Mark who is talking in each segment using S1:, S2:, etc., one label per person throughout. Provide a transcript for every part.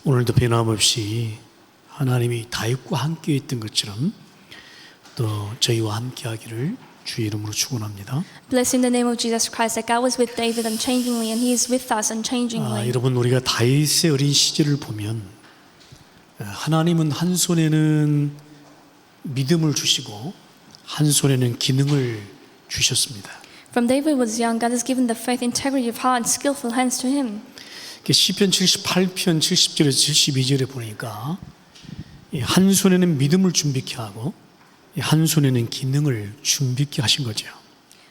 S1: 오늘도 변함없이 하나님이 다윗과 함께 있던 것처럼 또 저희와 함께 하기를 주의 이름으로 축원합니다.
S2: Bless in the name of Jesus Christ that God was with David unchangingly and He is with us unchangingly.
S1: 여러분, 우리가 다윗의 어린 시절을 보면 하나님은 한 손에는 믿음을 주시고 한 손에는 기능을 주셨습니다.
S2: From David was young, God has given the faith, integrity of heart, and skillful hands to him.
S1: 시편 78편 70절에서 72절에 보니까 한 손에는 믿음을 준비케 하고 한 손에는 기능을 준비케 하신 거죠.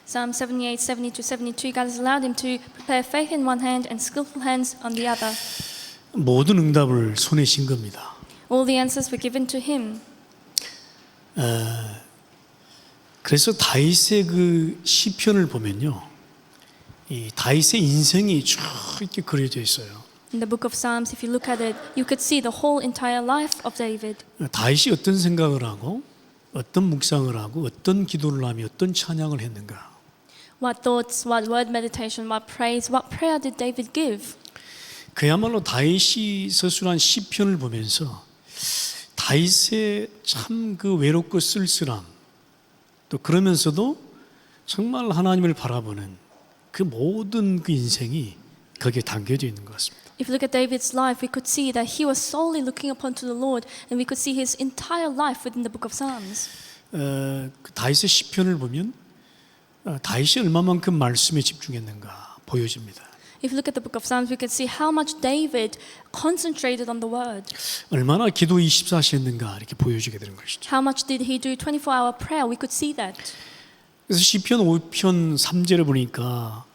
S2: Psalm 78, 70 to 72, God has allowed him to prepare faith in one hand and skillful hands on the other.
S1: 모든 응답을 손에 쥔 겁니다.
S2: All the answers were given to him.
S1: 그래서 다윗의 그 시편을 보면요, 이 다윗의 인생이 쭉 이렇게 그려져 있어요.
S2: In the book of Psalms, if you look at it, you could see the whole entire life of David.
S1: 다윗이 어떤 생각을 하고 어떤 묵상을 하고 어떤 기도를 하며 어떤 찬양을 했는가.
S2: What thoughts, what word meditation, what praise, what prayer did David give?
S1: 그야말로 다윗이 서술한 시편을 보면서 다윗의 참 그 외롭고 쓸쓸함, 또 그러면서도 정말 하나님을 바라보는 그 모든 그 인생이 거기에 담겨져 있는 것 같습니다.
S2: If you look at David's life, we could see that he was solely looking upon to the Lord, and we could see his entire life within the book of Psalms.
S1: 그 다윗의 시편을 보면 다윗이 얼마만큼 말씀에 집중했는가 보여집니다.
S2: If you look at the book of Psalms, we could see how much David concentrated on the word.
S1: 얼마나 기도 24시 했는가 이렇게 보여지게 되는 것이죠.
S2: How much did he do 24-hour prayer? We could see that.
S1: 그래서 시편 5편 3절에 보니까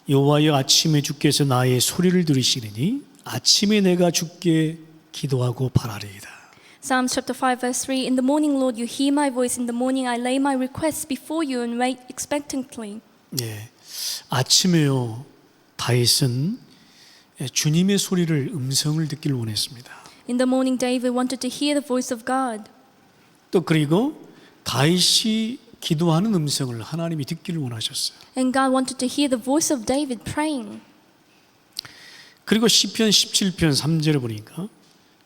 S1: 여호와여 아침에 주께서 나의 소리를 들으시리니 아침에 내가 주께 기도하고 바라리이다.
S2: Psalms chapter 5 verse 3, In the morning, Lord, you hear my voice. In the morning, I lay my requests before you and wait expectantly.
S1: 예, 아침에요 다윗은 주님의 소리를 음성을 듣기를 원했습니다.
S2: In the morning, David wanted to hear the voice of God.
S1: 또 그리고 다윗이 기도하는 음성을 하나님이 듣기를 원하셨어요.
S2: And God wanted to hear the voice of David praying.
S1: 그리고 시편 17편 3절에 보니까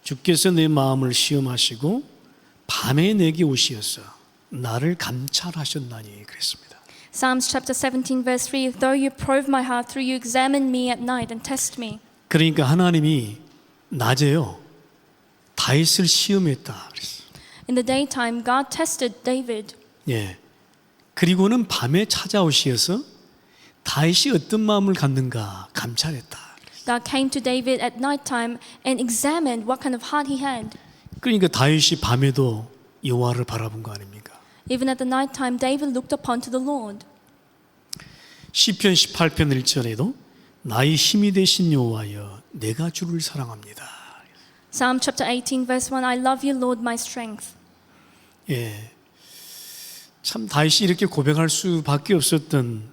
S1: 주께서 내 마음을 시험하시고 밤에 내게 오시어서 나를 감찰하셨나니 그랬습니다.
S2: Psalms chapter 17 verse 3, Though you probe my heart, through you examine me at night and test me.
S1: 그러니까 하나님이 낮에요 다윗을 시험했다 그랬어요.
S2: In the daytime, God tested David.
S1: 예. 그리고는 밤에 찾아오시어서 다윗이 어떤 마음을 갖는가 감찰했다.
S2: God came to David at nighttime and examined what kind of heart he had.
S1: 그러니까 다윗이 밤에도 여호와를 바라본 거 아닙니까?
S2: Even at the nighttime, David looked upon to the Lord.
S1: 시편 18편 1절에도 나의 힘이 되신 여호와여 내가 주를 사랑합니다.
S2: Psalm chapter 18 verse 1, I love you, Lord, my strength.
S1: 예. 참 다윗이 이렇게 고백할 수밖에 없었던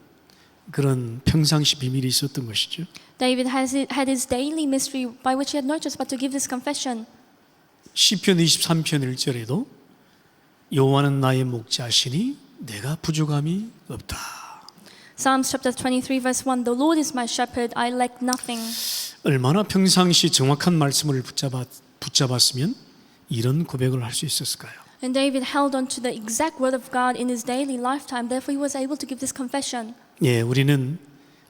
S1: 그런 평상시 비밀이 있었던 것이죠.
S2: David had his daily mystery by which he had no choice but to give this confession.
S1: 시편 23편 1절에도 여호와는 나의 목자시니 내가 부족함이 없다.
S2: Psalms chapter 23 verse 1, The Lord is my shepherd, I lack nothing.
S1: 얼마나 평상시 정확한 말씀을 붙잡았으면 이런 고백을 할 수 있었을까요?
S2: And David held on to the exact word of God in his daily lifetime. Therefore, he was able to give this confession.
S1: 예, 우리는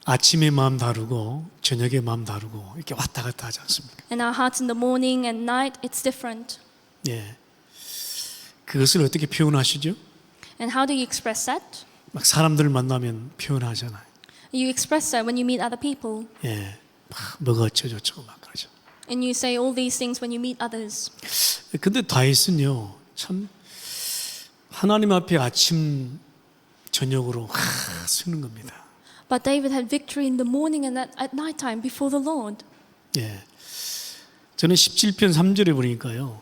S1: 아침에 마음 다르고 저녁에 마음 다르고 이렇게 왔다 갔다 하지 않습니까?
S2: And our hearts in the morning and night, it's different.
S1: 예, 그것을 어떻게 표현하시죠?
S2: And how do you express that?
S1: 막 사람들 만나면 표현하잖아요.
S2: You express that when you meet other people.
S1: 예, 막 뭐가 어쩌고저쩌고 막 그러죠.
S2: And you say all these things when you meet others.
S1: 근데 다윗은요, 참 하나님 앞에 아침 저녁으로 쓰는 겁니다.
S2: But David had victory in the morning and at nighttime before the Lord.
S1: 예, 저는 17편 3절에 보니까요,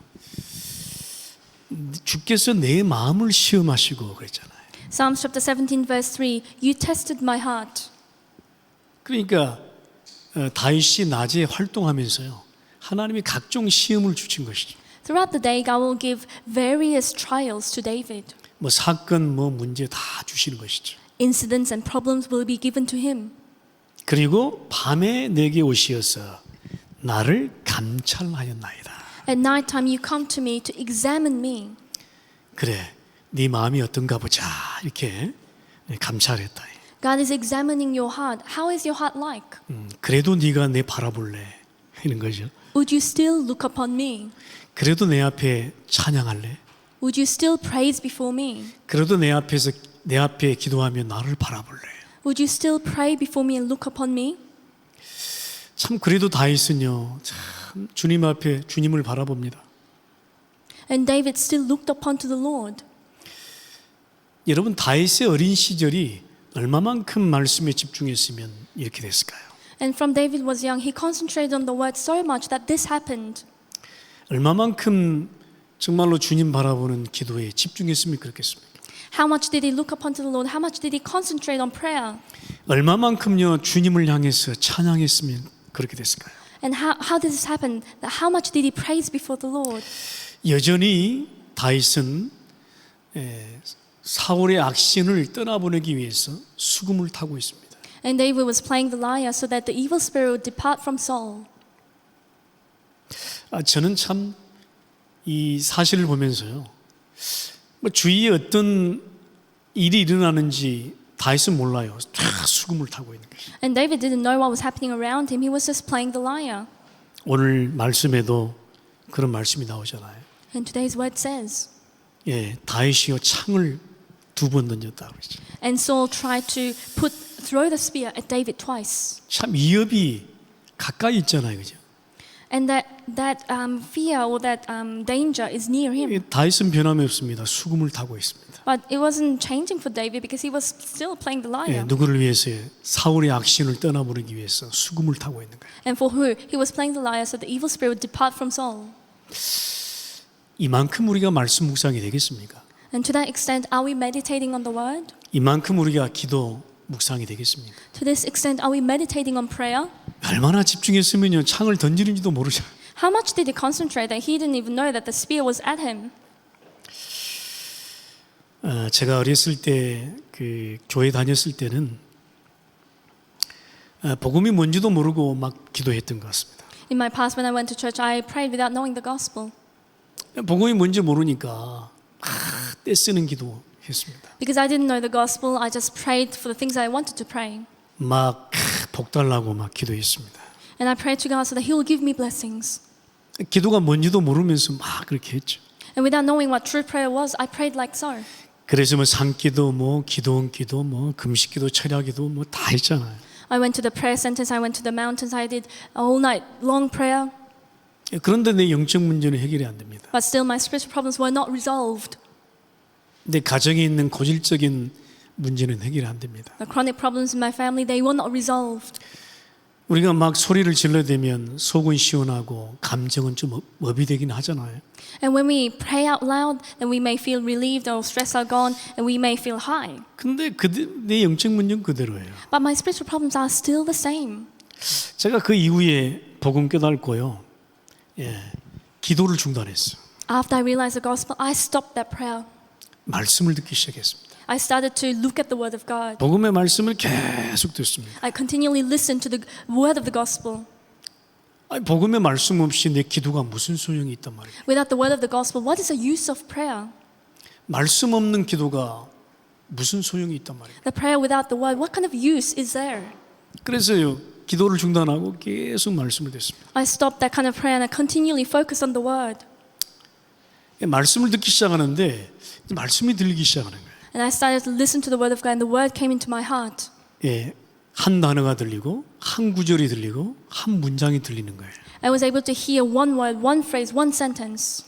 S1: 주께서 내 마음을 시험하시고 그랬잖아요.
S2: Psalms chapter 17 verse 3, You tested my heart.
S1: 그러니까 다윗이 낮에 활동하면서요, 하나님이 각종 시험을 주신 것이죠.
S2: Throughout the day, God will give various trials to David.
S1: 뭐 사건, 뭐 문제 다 주시는 것이죠.
S2: Incidents and problems will be given to him.
S1: 그리고 밤에 내게 오시어서 나를 감찰하였나이다.
S2: At night time you come to me to examine me.
S1: 그래, 네 마음이 어떤가 보자. 이렇게 감찰했다.
S2: God is examining your heart. How is your heart like?
S1: 그래도 네가 내 바라볼래. 이런 거죠.
S2: Would you still look upon me?
S1: 그래도 내 앞에 찬양할래.
S2: Would you still praise before me?
S1: 그래도 내 앞에 기도하며 나를 바라볼래.
S2: Would you still pray before me and look upon me?
S1: 참 그래도 다윗은요. 참 주님 앞에 주님을 바라봅니다.
S2: And David still looked upon to the Lord.
S1: 여러분 다윗의 어린 시절이 얼마만큼 말씀에 집중했으면 이렇게 됐을까요?
S2: And from David was young, he concentrated on the word so much that this happened.
S1: 얼마만큼 정말로 주님 바라보는 기도에 집중했으면 그렇겠습니까?
S2: How much did he look upon to the Lord? How much did he concentrate on prayer?
S1: 얼마만큼요 주님을 향해서 찬양했으면 그렇게 됐을까요?
S2: And how did this happen? How much did he praise before the Lord?
S1: 여전히 다윗은 사울의 악신을 떠나보내기 위해서 수금을 타고 있습니다.
S2: And David was playing the lyre so that the evil spirit would depart from Saul.
S1: 저는 참 이 사실을 보면서요. 뭐 주위에 어떤 일이 일어나는지 다윗은 몰라요. 쫙 수금을 타고 있는 것이.
S2: And David didn't know what was happening around him. He was just playing the lyre.
S1: 오늘 말씀에도 그런 말씀이 나오잖아요.
S2: And today's word says,
S1: 예, 다윗이요 창을 2번 던졌다고 그러죠.
S2: and Saul tried to throw the spear at David twice.
S1: 참 위협이 가까이 있잖아요, 그죠?
S2: And that fear or that danger is near him.
S1: 예, 다윗은 변함이 없습니다. 수금을 타고 있습니다.
S2: But it wasn't changing for David because he was still playing the
S1: 예,
S2: lyre.
S1: 누구를 위해서요? 사울의 악신을 떠나보내기 위해서 수금을 타고 있는 거예요.
S2: And for who? He was playing the lyre so the evil spirit would depart from Saul.
S1: 이만큼 우리가 말씀 묵상이 되겠습니까?
S2: And to that extent, are we meditating on the word?
S1: 이만큼 우리가 기도 묵상이 되겠습니까?
S2: To this extent, are we meditating on prayer?
S1: 얼마나 집중했으면요 창을 던지는지도 모르죠.
S2: How much did he concentrate that he didn't even know that the spear was at him?
S1: 제가 어렸을 때 그 교회 다녔을 때는 복음이 뭔지도 모르고 막 기도했던 것 같습니다.
S2: In my past, when I went to church, I prayed without knowing the gospel.
S1: 복음이 뭔지 모르니까 막 떼쓰는 기도했습니다.
S2: Because I didn't know the gospel, I just prayed for the things I wanted to pray.
S1: 막 복달라고 막 기도했습니다.
S2: And I prayed to God so that He will give me blessings.
S1: 기도가 뭔지도 모르면서 막 그렇게 했죠.
S2: And without knowing what true prayer was, I prayed like so.
S1: 그래서 뭐 산기도, 뭐 기도원 기도, 뭐 금식기도, 철야기도 뭐 다 했잖아요.
S2: I went to the prayer centers, I went to the mountains, I did all night long prayer.
S1: 그런데 내 영적 문제는 해결이 안 됩니다.
S2: But still, my spiritual problems were not resolved.
S1: 내 가정에 있는 고질적인 문제는 해결이 안 됩니다.
S2: The chronic problems in my family, they were not resolved.
S1: 우리가 막 소리를 질러대면 속은 시원하고 감정은 좀 업이 되긴 하잖아요.
S2: And when we pray out loud, then we may feel relieved or stress are gone, and we may feel high.
S1: 근데 내 영적 문제는 그대로예요.
S2: But my spiritual problems are still the same.
S1: 제가 그 이후에 복음 깨닫고요. 예, 기도를 중단했어요.
S2: After I realized the gospel, I stopped that prayer.
S1: 말씀을 듣기 시작했습니다.
S2: I started to look at the word of God.
S1: 복음의 말씀을 계속 듣습니다.
S2: I continually listened to the word of the gospel.
S1: 아니, 복음의 말씀 없이 내 기도가 무슨 소용이 있단 말이에요.
S2: Without the word of the gospel, what is the use of prayer?
S1: 말씀 없는 기도가 무슨 소용이 있단 말이에요.
S2: The prayer without the word, what kind of use is there?
S1: 그래서요, 기도를 중단하고 계속 말씀을 듣습니다.
S2: I stopped that kind of prayer and I continually focused on the word.
S1: 말씀을 듣기 시작하는데 말씀이 들리기 시작하는 거예요.
S2: And I started to listen to the word of God and the word came into my heart.
S1: 예, 한 단어가 들리고 한 구절이 들리고 한 문장이 들리는 거예요.
S2: I was able to hear one word, one phrase, one sentence.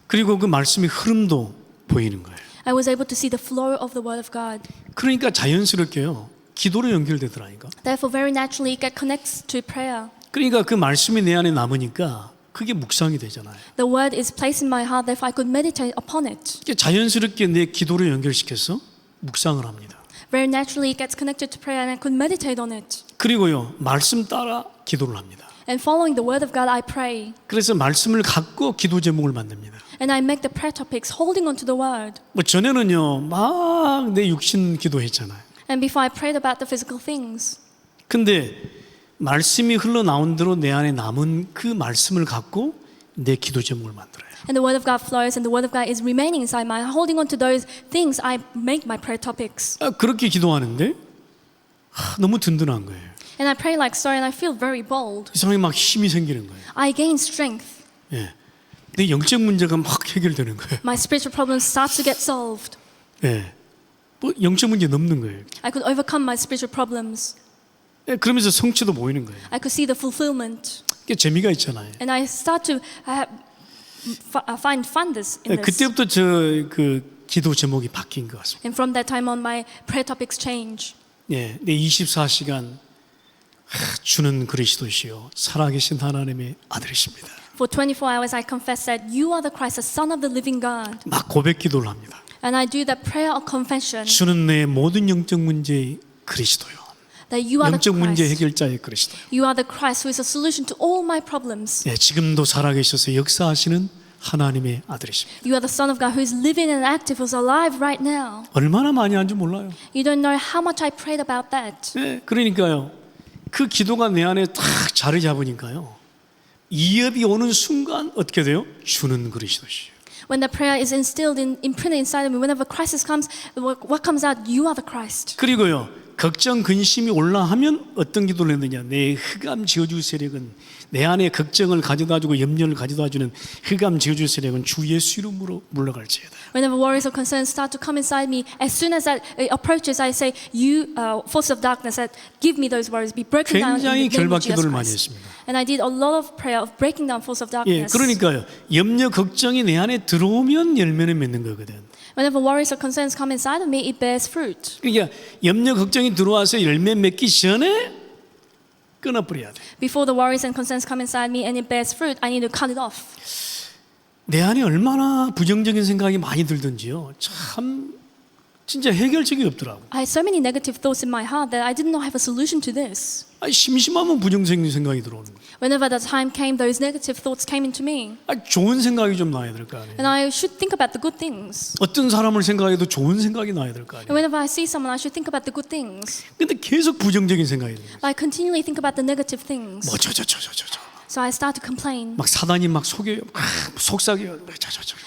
S1: 그리고 그 말씀의 흐름도 보이는 거예요.
S2: I was able to see the flow of the word of God.
S1: 그러니까 자연스럽게요. 기도로 연결되더라니까.
S2: Therefore, very naturally, it connects to prayer.
S1: 그러니까 그 말씀이 내 안에 남으니까 그게 묵상이 되잖아요.
S2: The word is placed in my heart, therefore I could meditate upon it.
S1: 자연스럽게 내 기도로 연결시켜서 묵상을 합니다.
S2: Very naturally, it gets connected to prayer and I could meditate on it.
S1: 그리고요, 말씀 따라 기도를 합니다.
S2: And following the word of God, I pray.
S1: 그래서 말씀을 갖고 기도 제목을 만듭니다.
S2: And I make the prayer topics holding on to the word.
S1: 뭐 전에는요, 막 내 육신 기도했잖아요.
S2: And before I prayed about the physical things.
S1: 근데 말씀이 흘러나온 대로 내 안에 남은 그 말씀을 갖고 내 기도 제목을 만들어요.
S2: And the word of God flows and the word of God is remaining inside my holding on to those things I make my prayer topics.
S1: 그렇게 기도하는데 너무 든든한 거예요.
S2: And I pray like so and I feel very bold.
S1: 이상하게 막 힘이 생기는 거예요.
S2: I gain strength.
S1: 예. 내 영적 문제가 막 해결되는 거예요.
S2: My spiritual problems start to get solved.
S1: 예. 뭐 영적 문제 넘는 거예요.
S2: I could overcome my spiritual problems.
S1: 예, 그러면서 성취도 보이는 거예요.
S2: I could see the fulfillment.
S1: 그게 재미가 있잖아요.
S2: And I start to find fun in
S1: 예,
S2: this.
S1: 그때부터 저 그 기도 제목이 바뀐 것 같습니다.
S2: And from that time on, my prayer topics change.
S1: 예, 내 24시간 주는 그리스도시요 살아계신 하나님의 아들이십니다.
S2: For 24 hours, I confess that you are the Christ, the Son of the living God.
S1: 막 고백 기도를 합니다.
S2: And I do that prayer of confession
S1: 주는 내 모든 영적 문제의 그리스도요.
S2: that you are the
S1: 영적 문제
S2: Christ.
S1: 해결자의 그리스도요.
S2: You are the Christ who is a solution to all my problems.
S1: 예, 지금도 살아계셔서 역사하시는 하나님의 아들이십니다.
S2: You are the Son of God who is living and active, who is alive right now.
S1: 얼마나 많이 한지 몰라요.
S2: You don't know how much I prayed about that.
S1: 예, 그러니까요. 그 기도가 내 안에 딱 자리 잡으니까요. 이업이 오는 순간 어떻게 돼요? 주는 그리스도시요.
S2: When the prayer is instilled, imprinted inside of me, whenever crisis comes, what comes out? You are the Christ.
S1: 그리고요. 걱정 근심이 올라하면 어떤 기도를 했느냐? 내 흑암 지어줄 세력은 내 안에 걱정을 가져다주고 염려를 가져다주는 흑암 지어줄 세력은 주 예수 이름으로 물러갈지어다.
S2: Whenever worries or concerns start to come inside me, as soon as that approaches, I say, "You, force of darkness, that give me those worries, be broken down in
S1: 굉장히
S2: the name of
S1: 결박
S2: Jesus
S1: 기도를 많이
S2: Christ."
S1: 했습니다.
S2: And I did a lot of prayer of breaking down force of
S1: 예,
S2: darkness.
S1: 그러니까요. 염려 걱정이 내 안에 들어오면 열매는 맺는 거거든.
S2: Whenever worries or concerns come inside of me, it bears fruit.
S1: 그러니까 염려 걱정이 들어와서 열매 맺기 전에 끊어버려야 돼.
S2: Before the worries and concerns come inside me and it bears fruit, I need to cut it off.
S1: 내 안에 얼마나 부정적인 생각이 많이 들든지요. 참 진짜 해결책이 없더라고.
S2: I had so many negative thoughts in my heart that I did not have a solution to this.
S1: 아니, 심심하면 부정적인 생각이 들어오는 거예요.
S2: Whenever the time came, those negative thoughts came into me.
S1: 좋은 생각이 좀 나야 될 거 아니에요.
S2: And I should think about the good things.
S1: 어떤 사람을 생각해도 좋은 생각이 나야 될 거
S2: And
S1: 아니에요.
S2: whenever I see someone, I should think about the good things.
S1: 근데 계속 부정적인 생각이 드는 거예요.
S2: I continually think about the negative things.
S1: 뭐
S2: So I start to complain.
S1: 막 사단이 막 속여요. 막 속삭여요.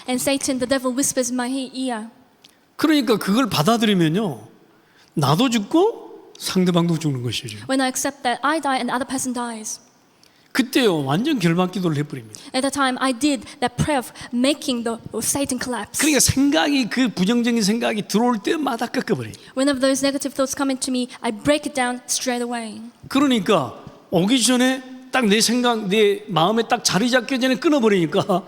S2: And Satan, the devil, whispers in my ear.
S1: 그러니까 그걸 받아들이면요. 나도 죽고 상대방도 죽는 것이죠.
S2: When I accept that, I die and the other person dies.
S1: 그때요. 완전 결박 기도를 해버립니다.
S2: At the time, I did that prayer of making the Satan collapse.
S1: 그러니까 생각이 그 부정적인 생각이 들어올 때마다 꺾어버려요.
S2: Whenever those negative thoughts come into me, I break it down straight away.
S1: 그러니까 오기 전에 딱 내 생각, 내 마음에 딱 자리 잡기 전에 끊어버리니까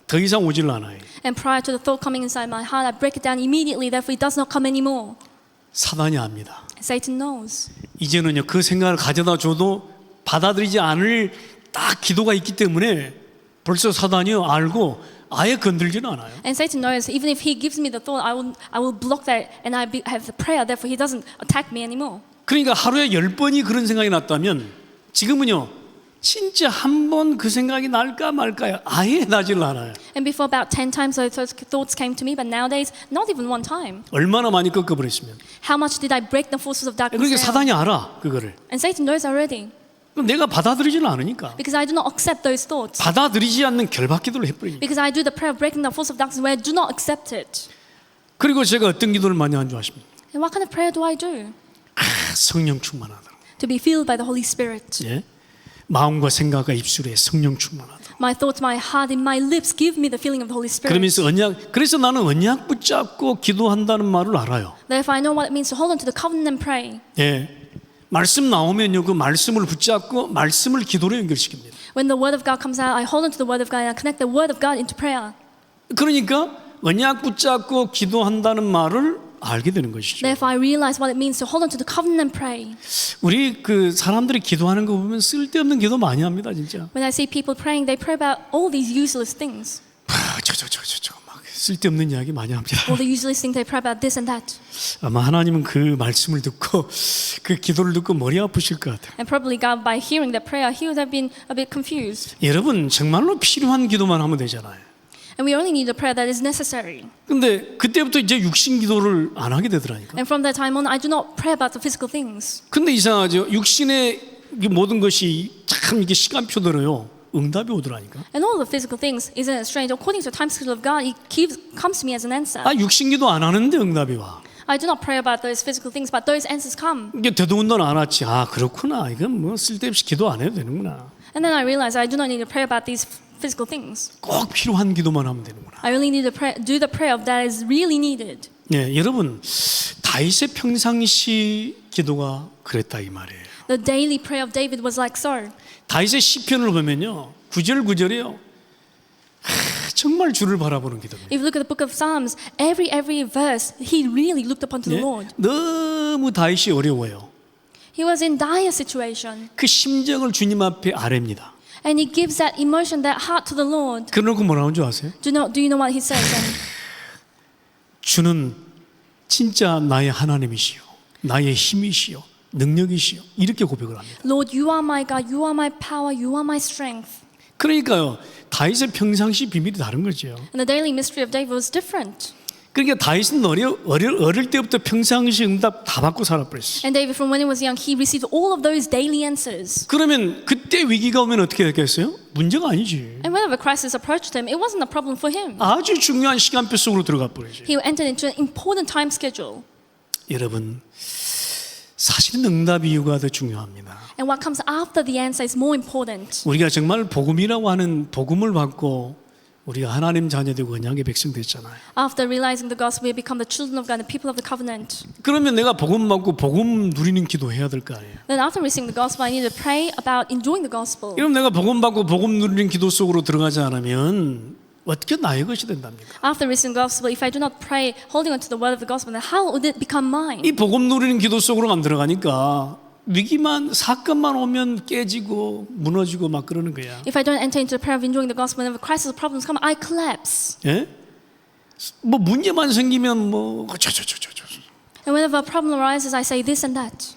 S1: 더 이상 오질 않아요.
S2: And prior to the thought coming inside my heart, I break it down immediately, therefore it does not come anymore.
S1: 사단이 압니다.
S2: Satan knows.
S1: 이제는요 그 생각을 가져다 줘도 받아들이지 않을 딱 기도가 있기 때문에 벌써 사단이요 알고 아예 건들지는 않아요.
S2: And Satan knows, even if he gives me the thought, I will block that and I have the prayer, therefore he doesn't attack me anymore.
S1: 그러니까 하루에 10번이 그런 생각이 났다면 지금은요 진짜 한 번 그 생각이 날까 말까요? 아예 나질 않아요.
S2: And before about 10 times those thoughts came to me, but nowadays not even one time.
S1: 얼마나 많이 꺾어버렸으면.
S2: How much did I break the forces of darkness
S1: 그러니까
S2: down?
S1: 사단이 알아 그거를.
S2: And Satan knows already,
S1: 그럼 내가 받아들이지는 않으니까.
S2: because I do not accept those thoughts.
S1: 받아들이지 않는 결박 기도를 해버리니까.
S2: Because I do the prayer of breaking the force of darkness where I do not accept it.
S1: 그리고 제가 어떤 기도를 많이 한 줄 아십니까?
S2: And what kind of prayer do I do?
S1: 성령 충만하다.
S2: To be filled by the Holy Spirit.
S1: 예? 마음과 생각과 입술에 성령 충만하다.
S2: My thoughts, my heart, and my lips give me the feeling of the Holy Spirit.
S1: 그래서 나는 언약 붙잡고 기도한다는 말을 알아요.
S2: Therefore, I know what it means to hold on to the covenant and pray.
S1: 예. 말씀 나오면요, 그 말씀을 붙잡고 말씀을 기도로 연결시킵니다.
S2: When the word of God comes out, I hold on to the word of God and I connect the word of God into prayer.
S1: 그러니까 언약 붙잡고 기도한다는 말을 알게 되는 것이죠.
S2: Therefore, I realize what it means to hold on to the covenant and pray.
S1: 우리 그 사람들이 기도하는 거 보면 쓸데없는 기도 많이 합니다, 진짜.
S2: When I see people praying, they pray about all these useless things.
S1: 막 쓸데없는 이야기 많이 합니다.
S2: All the useless things, they pray about this and that.
S1: 아마 하나님은 그 말씀을 듣고 그 기도를 듣고 머리 아프실 것 같아요.
S2: And probably God, by hearing that prayer, He would have been a bit confused.
S1: 여러분 정말로 필요한 기도만 하면 되잖아요.
S2: And we only need a prayer that is necessary.
S1: 근데 그때부터 이제 육신 기도를 안 하게 되더라니까.
S2: And from that time on, I do not pray about the physical things.
S1: 근데 이상하죠. 육신의 이 모든 것이 참 이게 시간표대로요. 응답이 오더라니까.
S2: And all the physical things, isn't it strange? According to the time schedule of God, it comes to me as an answer.
S1: 아, 육신기도 안 하는데 응답이 와.
S2: I do not pray about those physical things, but those answers come.
S1: 이게 되도록도 안 왔지. 아, 그렇구나. 이건 뭐 쓸데없이 기도 안 해도 되는구나.
S2: And then I realized I do not need to pray about these physical things.
S1: 꼭 필요한 기도만 하면 되는구나.
S2: I only need to do the prayer that is really needed.
S1: 예, 여러분 다윗의 평상시 기도가 그랬다 이 말이에요.
S2: The daily prayer of David was like so.
S1: 다윗의 시편을 보면요, 구절구절이요. 정말 주를 바라보는 기도입니다.
S2: If you look at the book of Psalms, every verse, he really looked upon to the
S1: 예?
S2: Lord.
S1: 너무 다윗이 어려워요.
S2: He was in dire situation,
S1: 그 심정을 주님 앞에 아뢰입니다.
S2: and he gives that emotion, that heart to the Lord.
S1: 그러고 뭐라는 줄 아세요?
S2: Do you know what he says? And
S1: 주는 진짜 나의 하나님이시요, 나의 힘이시요, 능력이시요, 이렇게 고백을 합니다.
S2: Lord, you are my God, you are my power, you are my strength.
S1: 그러니까요, 다윗의 평상시 비밀이 다른 거죠.
S2: And the daily mystery of David was different.
S1: 그러니까 다윗은 어릴 때부터 평상시 응답 다 받고 살아버렸어요.
S2: And David, from when he was young, he received all of those daily answers.
S1: 그러면 그때 위기가 오면 어떻게 됐겠어요? 문제가 아니지.
S2: And whenever crisis approached him, it wasn't a problem for him.
S1: 아주 중요한 시간표 속으로 들어가 버리죠.
S2: He entered into an important time schedule.
S1: 여러분, 사실은 응답 이유가 더 중요합니다.
S2: And what comes after the answer is more important.
S1: 우리가 정말 복음이라고 하는 복음을 받고 우리가 하나님 자녀되고 언약의 백성 됐잖아요.
S2: After realizing the gospel, we become the children of God, the people of the covenant.
S1: 그러면 내가 복음 받고 복음 누리는 기도 해야 될 거 아니에요.
S2: Then after receiving the gospel, I need to pray about enjoying the gospel.
S1: 그럼 내가 복음 받고 복음 누리는 기도 속으로 들어가지 않으면 어떻게 나의 것이 된답니까?
S2: After receiving the gospel, if I do not pray, holding on to the word of the gospel, then how would it become mine?
S1: 이 복음 누리는 기도 속으로만 들어가니까 위기만 사건만 오면 깨지고 무너지고 막 그러는 거야.
S2: If I don't enter into the prayer of enjoying the gospel, whenever crisis or problems come, I collapse.
S1: 예? 뭐 문제만 생기면 뭐 저저저저.
S2: And whenever a problem arises, I say this and that.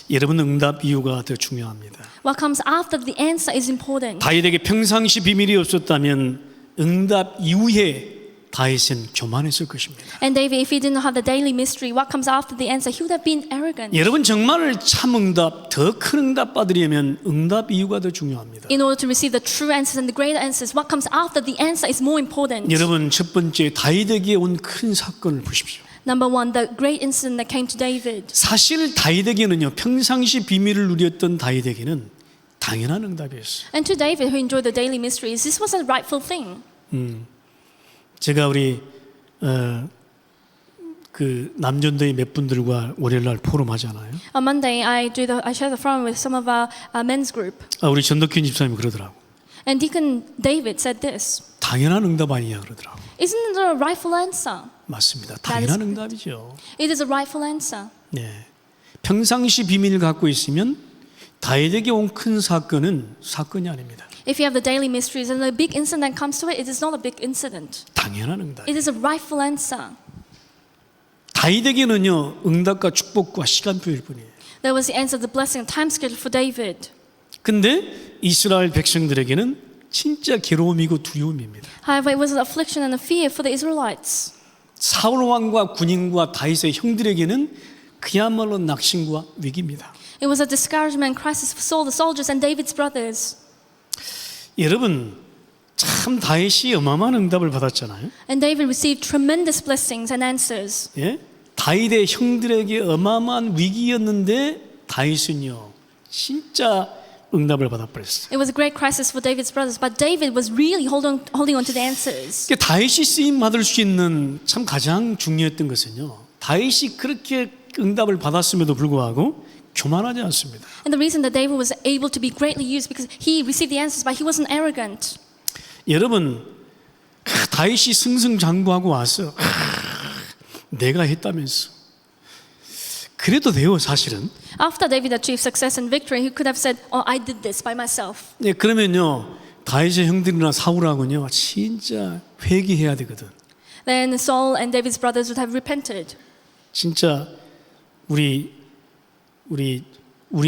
S1: 여러분 응답 이유가 더 중요합니다.
S2: What comes after the answer is important.
S1: 다윗에게 평상시 비밀이 없었다면 응답 이후에 다윗은 교만했을 것입니다.
S2: And David, if he didn't have the daily mystery, what comes after the answer, he would have been arrogant.
S1: 여러분 정말 참 응답, 더 큰 응답 받으려면 응답 이유가 더 중요합니다.
S2: In order to receive the true answers and the greater answers, what comes after the answer is more important.
S1: 여러분 첫 번째 다윗에게 온 큰 사건을 보십시오.
S2: Number one, the great incident that came to David.
S1: 사실 다윗에게는요, 평상시 비밀을 누렸던 다윗에게는 당연한 응답이었어요.
S2: And to David, who enjoyed the daily mysteries, this was a rightful thing.
S1: 제가 우리 그 남전도의 몇 분들과 월요일날 포럼 하잖아요.
S2: On Monday, I share the forum with some of our men's group.
S1: 우리 전덕균 집사님이 그러더라고.
S2: And Deacon David said this.
S1: 당연한 응답 아니냐 그러더라고.
S2: Isn't it a rightful answer?
S1: 맞습니다. 당연한 응답이죠.
S2: It is a rightful answer.
S1: 네. 평상시 비밀을 갖고 있으면 다윗에게 온 큰 사건은 사건이 아닙니다.
S2: If you have the daily mysteries and the big incident that comes to it, it is not a big incident.
S1: 당연한 응답.
S2: It is a rightful answer.
S1: 다윗에게는요, 응답과 축복과 시간표일 뿐이에요.
S2: There was the answer, the blessing, and time schedule for David.
S1: 근데 이스라엘 백성들에게는 진짜 괴로움이고 두려움입니다.
S2: However, it was an affliction and a fear for the Israelites.
S1: 사울 왕과 군인과 다윗의 형들에게는 그야말로 낙심과 위기입니다.
S2: It was a discouragement and crisis for Saul, the soldiers, and David's brothers.
S1: 여러분, 참 다윗이 어마어마한 응답을 받았잖아요.
S2: And David received tremendous blessings and answers.
S1: 예? 다윗의 형들에게 어마어마한 위기였는데 다윗은요, 진짜 응답을 받아버렸어요.
S2: It was a great crisis for David's brothers, but David was really holding on to the answers.
S1: 다윗이 쓰임 받을 수 있는 참 가장 중요했던 것은요, 다윗이 그렇게 응답을 받았음에도 불구하고 교만하지 않습니다.
S2: And the reason that David was able to be greatly used because he received the answers, but he wasn't arrogant.
S1: 여러분, 다윗이 승승장구하고 와서 내가 했다면서 그래도 돼요, 사실은.
S2: After David achieved success and victory, he could have said, "Oh, I did this by myself."
S1: 네, 그러면요, 다윗의 형들이나 사울하고는요, 진짜 회개해야 되거든.
S2: Then Saul and David's brothers would have repented.
S1: 진짜 우리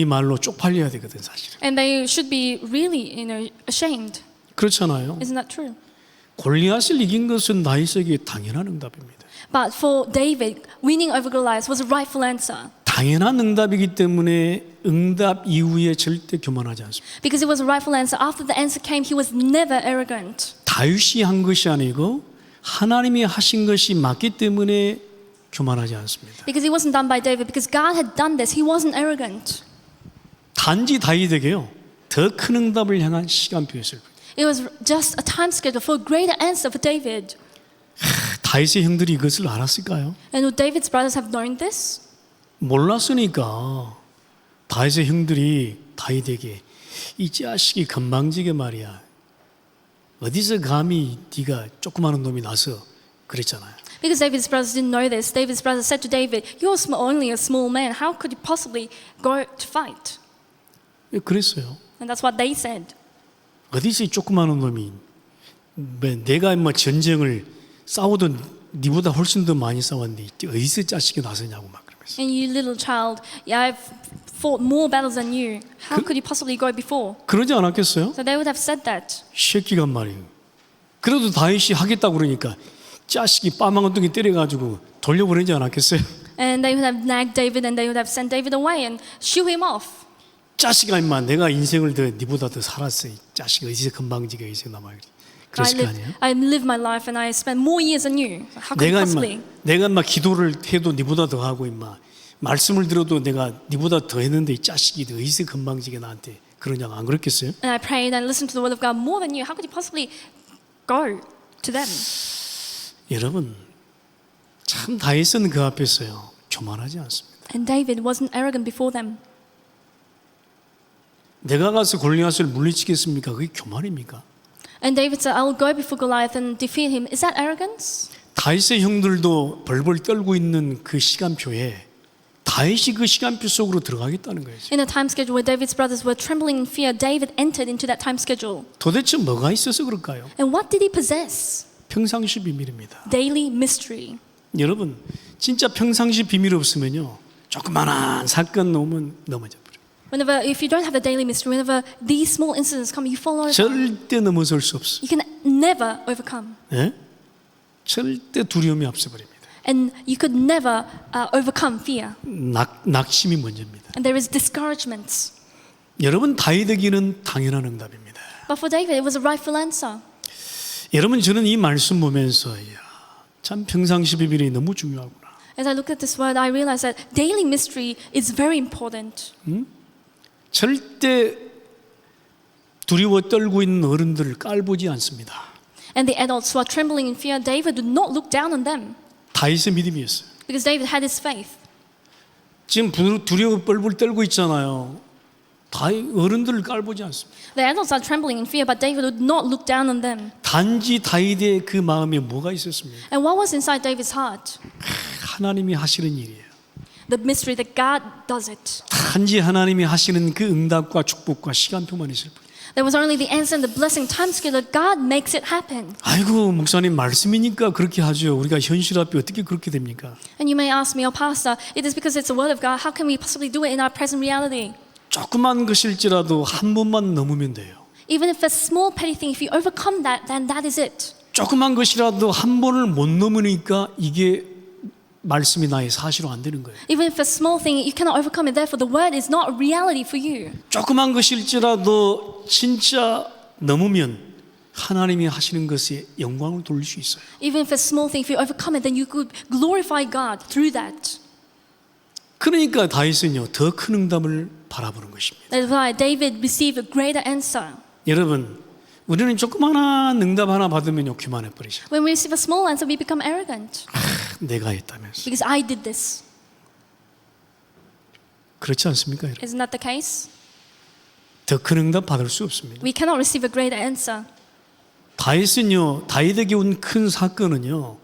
S1: 말로 쪽팔려야 되거든, 사실.
S2: And they should be really, ashamed.
S1: 그렇잖아요.
S2: Isn't that true?
S1: 골리앗을 이긴 것은 다윗에게 당연한 응답입니다.
S2: But for David, winning over Goliath was a rightful answer.
S1: 당연한 응답이기 때문에 응답 이후에 절대 교만하지 않습니다.
S2: Because it was a rightful answer. After the answer came, he was never arrogant.
S1: 다윗이 한 것이 아니고 하나님이 하신 것이 맞기 때문에 교만하지 않습니다.
S2: Because it wasn't done by David. Because God had done this, he wasn't arrogant.
S1: 단지 다윗에게요 더 큰 응답을 향한 시간표였을 뿐이에요.
S2: It was just a time schedule for a greater answer for David.
S1: 다윗의 형들이 이것을 알았을까요?
S2: And would David's brothers have known this?
S1: 몰랐으니까 다윗의 형들이 다윗에게 이 자식이 건방지게 말이야. 어디서 감히 네가 조그마한 놈이 나서 그랬잖아요.
S2: Because David's brothers didn't know this, David's brothers said to David, "You're only a small man. How could you possibly go to fight?"
S1: 그랬어요.
S2: And that's what they said.
S1: 어디서 이 조그마한 놈이 내가 뭐 전쟁을 싸우던 네보다 훨씬 더 많이 싸웠는데 어디서 자식이 나서냐고 막 그러면서.
S2: And you little child, yeah, I've fought more battles than you. How could you possibly go before?
S1: 그러지 않았겠어요?
S2: So they would have said that.
S1: 새끼가 말이에요. 그래도 다윗이 하겠다고 그러니까 자식이 빠망언둥이 때려가지고 돌려보내지 않았겠어요?
S2: And they would have nagged David and they would have sent David away and shoo him off.
S1: 자식아 임마 내가 인생을 더 네보다 더 살았어. 이 자식 어디서 건방지게 어디서 남아 그랬을 거 아니에요?
S2: I lived my life and I spent more years than you. How could you possibly?
S1: 내가 임마 기도를 해도 네보다 더 하고 임마 말씀을 들어도 내가 네보다 더 했는데 이 자식이 어디서 건방지게 나한테 그러냐고 안 그랬겠어요?
S2: And I prayed and listened to the word of God more than you. How could you possibly go to them?
S1: 여러분 참 다윗은 그 앞에서요 교만하지 않습니다.
S2: And David wasn't arrogant before them.
S1: 내가 가서 골리앗을 물리치겠습니까? 그게 교만입니까?
S2: And David said, "I will go before Goliath and defeat him." Is that arrogance?
S1: 다윗의 형들도 벌벌 떨고 있는 그 시간표에 다윗이 그 시간표 속으로 들어가겠다는 거예요.
S2: In a time schedule where David's brothers were trembling in fear, David entered into that time schedule.
S1: 도대체 뭐가 있어서 그럴까요?
S2: And what did he possess?
S1: 평상시 비밀입니다.
S2: Daily mystery.
S1: 여러분 진짜 평상시 비밀 없으면요 조그만한 사건 오면 넘어져 버려요.
S2: Whenever, if you don't have the daily mystery, whenever these small incidents come, you fall over.
S1: 절대 넘어설 수 없어.
S2: You can never overcome.
S1: 예? 절대 두려움이 앞서버립니다.
S2: And you could never overcome fear.
S1: 낙심이 먼저입니다.
S2: And there is discouragements.
S1: 여러분 다윗에게는 당연한 응답입니다.
S2: But for David, it was a rightful answer.
S1: 여러분 저는 이 말씀 보면서 이야, 참 평상시 비밀이 너무 중요하구나.
S2: As I look at this word, I realize that daily mystery is very important.
S1: 절대 두려워 떨고 있는 어른들을 깔보지 않습니다.
S2: And the adults who are trembling in fear, David would not look down on them.
S1: 다윗의 믿음이었어요.
S2: Because David had his faith.
S1: 지금 두려워 뻘뻘 떨고 있잖아요. 어른들을 깔보지 않습니다.
S2: The adults are trembling in fear, but David would not look down on them.
S1: 단지 다윗의 그 마음에 뭐가 있었습니까?
S2: And what was inside David's heart?
S1: 하나님이 하시는 일이에요.
S2: The mystery that God does it.
S1: 단지 하나님이 하시는 그 응답과 축복과 시간표만 있을 뿐.
S2: There was only the answer and the blessing time schedule that God makes it happen.
S1: 아이고 목사님 말씀이니까 그렇게 하죠. 우리가 현실 앞에 어떻게 그렇게 됩니까?
S2: And you may ask me, "Oh, Pastor, it is because it's the word of God. How can we possibly do it in our present reality?"
S1: 조그만 것일지라도 한 번만 넘으면 돼요.
S2: Even if a small petty thing, if you overcome that, then that is it.
S1: 조그만 것이라도 한 번을 못 넘으니까 이게 말씀이 나의 사실로 안 되는 거예요.
S2: Even if a small thing, you cannot overcome it. Therefore, the word is not a reality for you.
S1: 조그만 것일지라도 진짜 넘으면 하나님이 하시는 것에 영광을 돌릴 수 있어요.
S2: Even if a small thing, if you overcome it, then you could glorify God through that.
S1: 그러니까 다윗은요 더 큰 응답을 바라보는 것입니다.
S2: That's why David received a greater answer.
S1: 여러분 우리는 조그마한 응답 하나 받으면요 교만해 버리죠.
S2: When we receive a small answer, we become arrogant.
S1: 내가 했다면서.
S2: Because I did this.
S1: 그렇지 않습니까? 여러분?
S2: Isn't that the case?
S1: 더 큰 응답 받을 수 없습니다.
S2: We cannot receive a greater answer.
S1: 다윗에게 온 큰 사건은요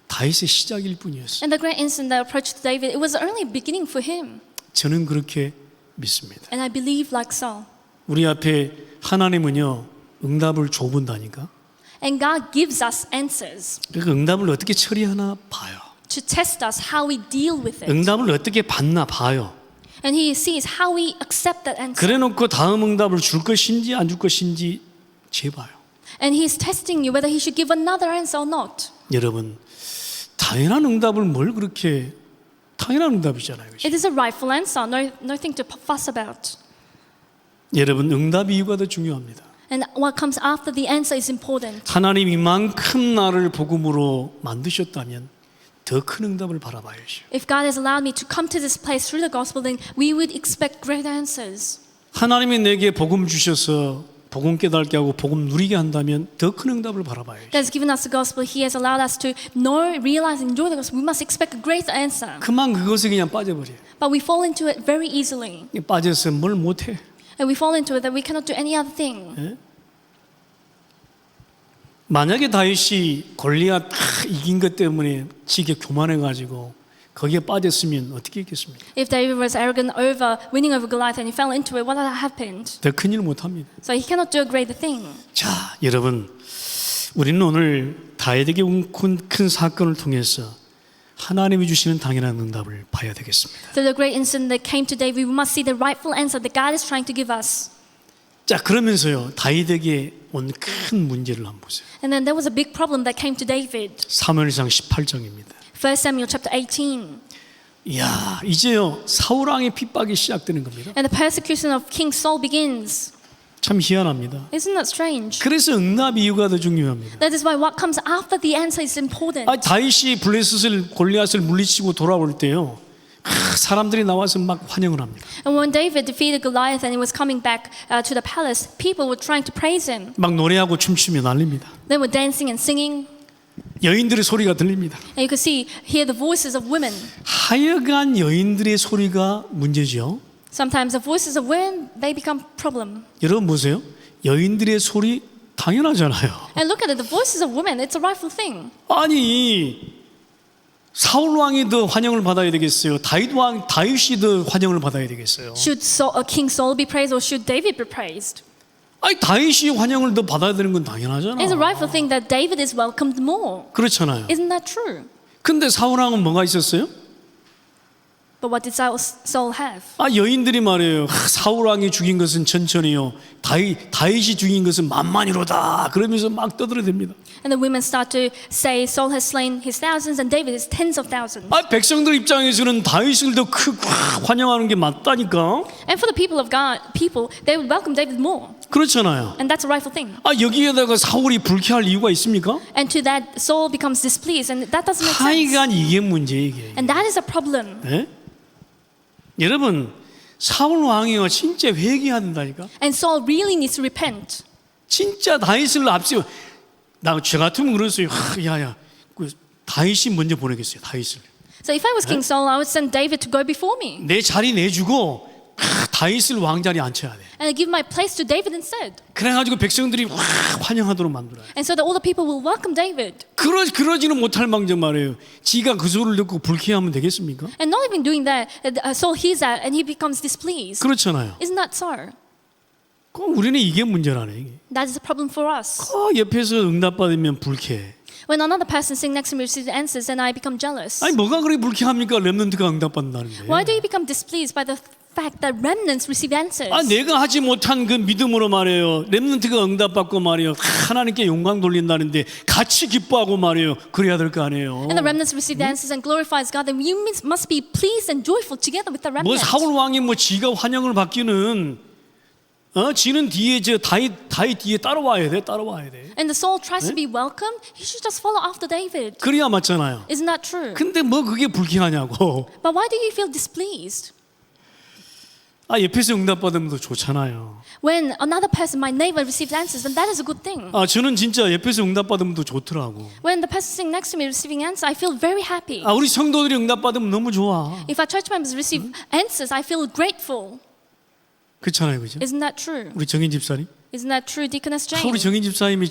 S1: 다윗의 시작일 뿐이었어요.
S2: And the great incident that approached David, it was only a beginning for him.
S1: 저는 그렇게 믿습니다.
S2: And I believe like so.
S1: 우리 앞에 하나님은요 응답을 줘본다니까.
S2: And God gives us answers
S1: 그 응답을 어떻게 처리하나 봐요.
S2: to test us how we deal with it.
S1: 응답을 어떻게 받나 봐요.
S2: And He sees how we accept that answer.
S1: 그래놓고 다음 응답을 줄 것인지 안 줄 것인지 재봐요.
S2: And He's testing you whether He should give another answer or not.
S1: 여러분 당연한 응답을 뭘 그렇게 당연한 응답이잖아요. 그죠?
S2: It is a rightful answer, nothing to fuss about.
S1: 여러분, 응답 이유가 더 중요합니다.
S2: And what comes after the answer is important.
S1: 하나님이 이만큼 나를 복음으로 만드셨다면 더 큰 응답을 바라봐야죠.
S2: If God has allowed me to come to this place through the gospel, then we would expect great answers.
S1: 하나님이 내게 복음 주셔서 복음 깨닫게 하고 복음 누리게 한다면 더 큰 응답을 바라봐야죠.
S2: God has given us the gospel. He has allowed us to know, realize, and enjoy the gospel. We must expect a great answer.
S1: 그만 그것에 그냥 빠져버려요.
S2: But we fall into it very easily.
S1: 빠져서 뭘 못해.
S2: And we fall into it that we cannot do any other thing.
S1: 만약에 다윗이 골리앗 다 이긴 것 때문에 지게 교만해가지고 거기에 빠졌으면 어떻게 했겠습니까?
S2: If David was arrogant over winning over Goliath and he fell into it, what had happened?
S1: 더 큰 일 못합니다.
S2: So he cannot do a greater thing.
S1: 자, 여러분, 우리는 오늘 다윗에게 온 큰 사건을 통해서 하나님이 주시는 당연한 응답을 봐야 되겠습니다.
S2: So the great incident that came to David, we must see the rightful answer that God is trying to give us.
S1: 자, 그러면서요, 다윗에게 온 큰 문제를 한번 보세요.
S2: And then there was a big problem that came to David.
S1: 사무엘상 18장입니다.
S2: 1 Samuel chapter 18.
S1: 이야, 이제요 사울 왕의 핍박이 시작되는 겁니다.
S2: And the persecution of King Saul begins.
S1: 참 희한합니다.
S2: Isn't that strange?
S1: 그래서 응답 이유가 더 중요합니다.
S2: That is why what comes after the answer is important.
S1: 다윗이 블레셋을 골리앗을 물리치고 돌아올 때요, 사람들이 나와서 막 환영을 합니다.
S2: And when David defeated Goliath and he was coming back to the palace, people were trying to praise him.
S1: 막 노래하고 춤추며 난립니다.
S2: They were dancing and singing.
S1: 여인들의 소리가 들립니다.
S2: And you could hear the voices of women.
S1: 하여간 여인들의 소리가 문제죠.
S2: Sometimes the voices of women, they become problem.
S1: 여러분 보세요. 여인들의 소리 당연하잖아요.
S2: And look at it, the voices of women, it's a rightful thing.
S1: 아니 사울 왕이 더 환영을 받아야 되겠어요? 다윗이 더 환영을 받아야 되겠어요?
S2: Should King Saul be praised or should David be praised?
S1: 아니 다윗이 환영을 더 받아야 되는 건 당연하잖아.
S2: It's a rightful thing that David is welcomed more.
S1: 그렇잖아요.
S2: Isn't that true?
S1: 근데 사울 왕은 뭐가 있었어요?
S2: But what did Saul have?
S1: 여인들이 말해요. 사울 왕이 죽인 것은 천천히요. 다윗이 죽인 것은 만만이로다. 그러면서 막 떠들어댑니다.
S2: And the women start to say Saul has slain his thousands and David his tens of thousands.
S1: 백성들 입장에서는 다윗을 더 크고 환영하는 게 맞다니까.
S2: And for the people of God, they would welcome David more.
S1: 그렇잖아요.
S2: And that's a rightful thing.
S1: 여기에다가 사울이 불쾌할 이유가 있습니까?
S2: And to that, Saul becomes displeased, and that doesn't make sense.
S1: 하여간 이게 문제예요. 이게.
S2: And that is a problem.
S1: 네? 여러분 사울 왕이요 진짜 회개해야 된다니까.
S2: And Saul really needs to repent.
S1: 진짜 다윗을 앞세워. 저 같으면 그랬어요. 야야, 다윗이 먼저 보내겠어요. 다윗을.
S2: So if I was King Saul, I would send David to go before me
S1: 내 자리 내주고 다윗을 왕자리에 앉혀야 돼.
S2: and give my place to David instead.
S1: 그래가지고 백성들이 환영하도록 만들어요.
S2: And so that all the people will welcome David.
S1: 그러지는 못할 망정 말이에요. 지가 그 소리를 듣고 불쾌하면 되겠습니까?
S2: And not even doing that, Saul hears that and he becomes displeased.
S1: 그렇잖아요.
S2: Isn't that so?
S1: 꼭 우리는 이게 문제라네. 이게.
S2: That is a problem for us.
S1: 옆에서 응답받으면 불쾌해.
S2: When another person sitting next to me receives answers, then I become jealous.
S1: 뭐가 그렇게 불쾌합니까? 렘넌트가 응답받는다는데.
S2: Why do you become displeased by the fact that remnants receive answers?
S1: 내가 하지 못한 그 믿음으로 말이에요. 렘넌트가 응답받고 말이에요. 하나님께 영광 돌린다는데 같이 기뻐하고 말이에요. 그래야 될 거 아니에요.
S2: And the remnants receive the answers and glorifies God, then you must be pleased and joyful together with the
S1: 뭐
S2: remnant.
S1: 사울 왕이 지가 환영을 받기는 지는 뒤에 다윗 뒤에 따라와야 돼.
S2: And the Saul tries to be welcome, he should just follow after David.
S1: 그래야 맞잖아요.
S2: Isn't that true?
S1: 근데 그게 불쾌하냐고.
S2: But why do you feel displeased?
S1: 옆에서 응답받으면 더 좋잖아요.
S2: When another person, my neighbor, receives answers, then that is a good thing.
S1: 저는 진짜 옆에서 응답받으면 더 좋더라고.
S2: When the person sitting next to me receiving answers, I feel very happy.
S1: 우리 성도들이 응답받으면 너무 좋아.
S2: If our church members receive answers, I feel grateful.
S1: 그렇잖아요, 그죠?
S2: Isn't that true?
S1: 우리 정인 집사님.
S2: Isn't that true, Deaconess Jane?
S1: 우리 정인 집사님이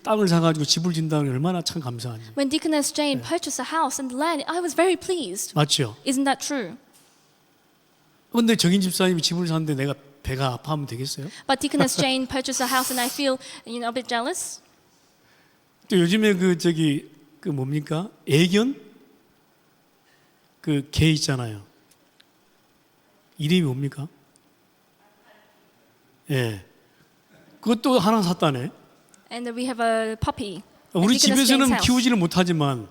S1: 땅을 사가지고 집을 진다는 게 얼마나 참 감사한지.
S2: When Deaconess Jane purchased a house and land, I was very pleased.
S1: 맞죠?
S2: Isn't that true?
S1: 근데 정인 집사님이 집을 사는데 내가 배가 아파하면 되겠어요?
S2: But Deaconess Jane purchased a house and I feel, a bit jealous.
S1: 또 요즘에 그 뭡니까? 애견? 개 있잖아요. 이름이 뭡니까? 예. 그것도 하나 샀다네.
S2: And we have a puppy.
S1: 우리
S2: at Deaconess Jane's
S1: 집에서는
S2: house.
S1: 키우지를 못하지만,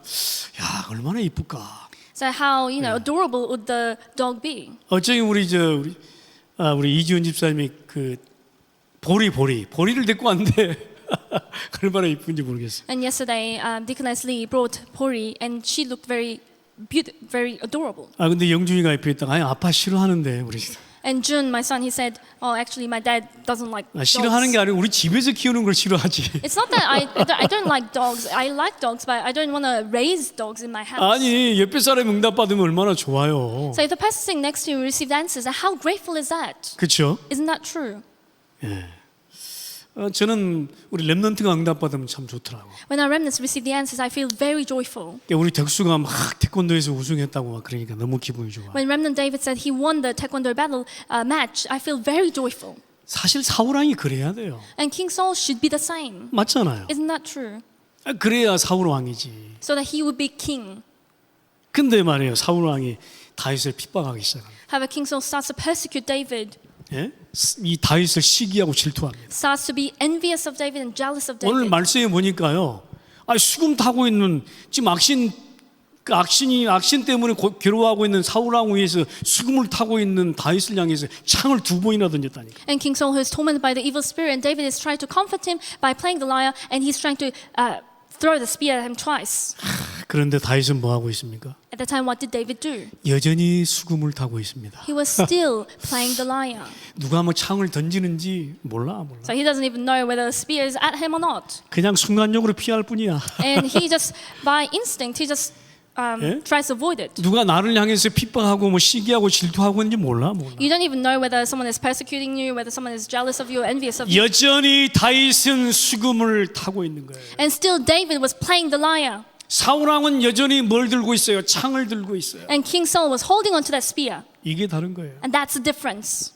S1: 얼마나 이쁠까.
S2: So how adorable would the dog be?
S1: 어쩌면 우리 이지훈 집사님이 그 보리를 데리고 왔는데 얼마나 이쁜지 모르겠어요.
S2: And yesterday, Deaconess Lee brought Pori, and she looked very adorable.
S1: 근데 영준이가 옆에 있다가 아니 아빠 싫어하는데 우리
S2: And Jun, my son, he said, "Oh, actually, my dad doesn't like
S1: 싫어하는 게
S2: dogs."
S1: 아니고 우리 집에서 키우는 걸 싫어하지.
S2: It's not that I don't like dogs. I like dogs, but I don't want to raise dogs in my house.
S1: 아니 옆에 사람이 응답 받으면 얼마나 좋아요.
S2: So if the person sitting next to you received answers, how grateful is that?
S1: 그렇죠?
S2: Isn't that true?
S1: 저는 우리 렘넌트가 응답 받으면 참 좋더라고.
S2: When our remnants receive the answers, I feel very joyful.
S1: 우리 덕수가 막 태권도에서 우승했다고 막 그러니까 너무 기분이 좋아.
S2: When Remnant David said he won the Taekwondo battle match, I feel very joyful.
S1: 사실 사울왕이 그래야 돼요.
S2: And King Saul should be the same.
S1: 맞잖아요.
S2: Isn't that true?
S1: 그래야 사울왕이지.
S2: So that he would be king.
S1: 근데 말이에요. 사울왕이 다윗을 핍박하기 시작합니다.
S2: However, King Saul starts to persecute David,
S1: 예? 이 다윗을 시기하고 질투합니다.
S2: starts to be envious of David and jealous of
S1: 오늘
S2: David.
S1: 말씀에 보니까요. 수금 타고 있는 지금 악신 때문에 괴로워하고 있는 사울왕 위에서 수금을 타고 있는 다윗을 향해서 창을 2번이나 던졌다니까.
S2: And King Saul, who is tormented by the evil spirit, and David is trying to comfort him by playing the lyre, and he's trying to throw the spear at him twice.
S1: 그런데 다윗은 뭐 하고 있습니까?
S2: At the time, what did David do?
S1: 여전히 수금을 타고 있습니다.
S2: He was still playing the lyre.
S1: 누가 뭐 창을 던지는지 몰라.
S2: So he doesn't even know whether the spear is at him or not.
S1: 그냥 순간적으로 피할 뿐이야.
S2: And he just, by instinct, he just tries to avoid it.
S1: 누가 나를 향해서 핍박하고 뭐 시기하고 질투하고 있는지 몰라.
S2: You don't even know whether someone is persecuting you, whether someone is jealous of you or envious of you.
S1: 여전히 다윗은 수금을 타고 있는 거예요.
S2: And still David was playing the lyre.
S1: 사울왕은 여전히 뭘 들고 있어요? 창을 들고 있어요.
S2: And King Saul was holding onto that spear.
S1: 이게 다른 거예요.
S2: And that's the difference.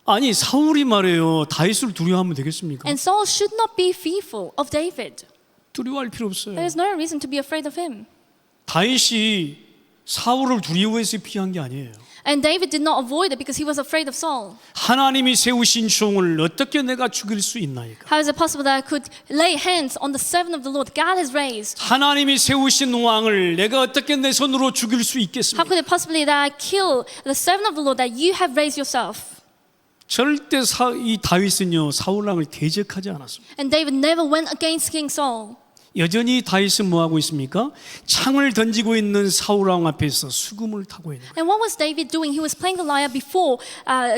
S1: 아니 사울이 말해요. 다윗을 두려워하면 되겠습니까?
S2: And Saul should not be fearful of David.
S1: 두려워할 필요 없어요.
S2: There is no reason to be afraid of him.
S1: 다윗이 사울을 두려워해서 피한 게 아니에요.
S2: And David did not avoid it because he was afraid of Saul.
S1: 하나님이 세우신 종을 어떻게 내가 죽일 수 있나이까?
S2: How is it possible that I could lay hands on the servant of the Lord God has raised?
S1: 하나님이 세우신 왕을 내가 어떻게 내 손으로 죽일 수
S2: How
S1: 있겠습니까?
S2: could it possibly that I kill the servant of the Lord that you have raised yourself?
S1: 절대 이 다윗은요 사울왕을 대적하지 않았습니다.
S2: And David never went against King Saul.
S1: 여전히 다윗은 뭐 하고 있습니까? 창을 던지고 있는 사울왕 앞에서 수금을 타고 있는 거예요.
S2: And what was David doing? He was playing the lyre before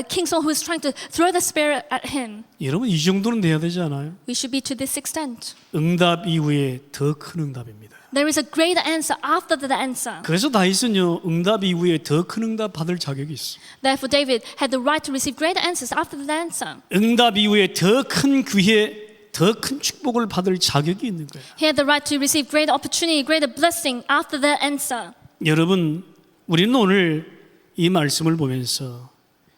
S2: King Saul, who was trying to throw the spear at him.
S1: 여러분 이 정도는 돼야 되지 않아요?
S2: We should be to this extent.
S1: 응답 이후에 더 큰 응답입니다.
S2: There is a greater answer after the answer.
S1: 그래서 다윗은요 응답 이후에 더 큰 응답 받을 자격이 있어.
S2: Therefore, David had the right to receive greater answers after the answer.
S1: 응답 이후에 더 큰 기회, 더 큰 축복을 받을 자격이 있는 거예요.
S2: He had the right to receive greater opportunity, greater blessing after the answer.
S1: 여러분, 우리는 오늘 이 말씀을 보면서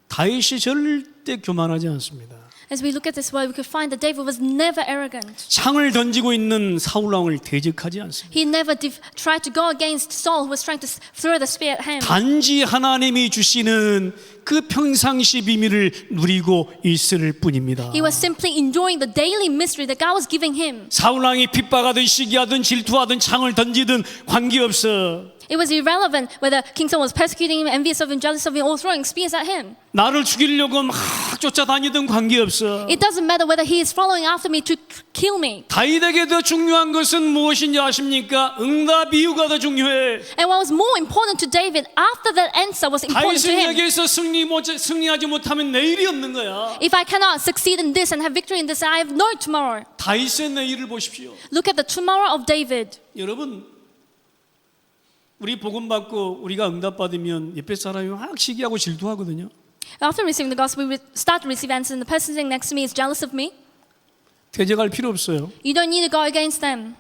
S1: 다윗이 절대 교만하지 않습니다.
S2: As we look at this word, we could find that David was never arrogant.
S1: 창을 던지고 있는 사울왕을 대적하지 않습니다.
S2: He never tried to go against Saul, who was trying to throw the spear at him.
S1: 단지 하나님이 주시는 그 평상시 비밀을 누리고 있을 뿐입니다.
S2: He was simply enjoying the daily mystery that God was giving him.
S1: 사울왕이 핍박하든 시기하든 질투하든 창을 던지든 관계없어.
S2: It was irrelevant whether King Saul was persecuting him, envious of him, jealous of him, or throwing spears at him.
S1: 나를 죽이려고 막 쫓아다니든 관계없어.
S2: It doesn't matter whether he is following after me to kill me.
S1: 다윗에게 더 중요한 것은 무엇인지 아십니까? 응답 이유가 더 중요해.
S2: And what was more important to David after that answer was important to
S1: 다윗은
S2: him.
S1: 여기에서 승리하지 못하면 내일이 없는 거야.
S2: If I cannot succeed in this and have victory in this, I have no tomorrow.
S1: 다윗의 내일을 보십시오.
S2: Look at the tomorrow of David.
S1: 여러분, 우리 복음 받고 우리가 응답 받으면 옆에 사람이 막 시기하고 질투하거든요.
S2: After receiving the gospel, we start to receive answers, and the person sitting next to me is jealous of me.
S1: 대적할 필요 없어요.
S2: You don't need to go against them.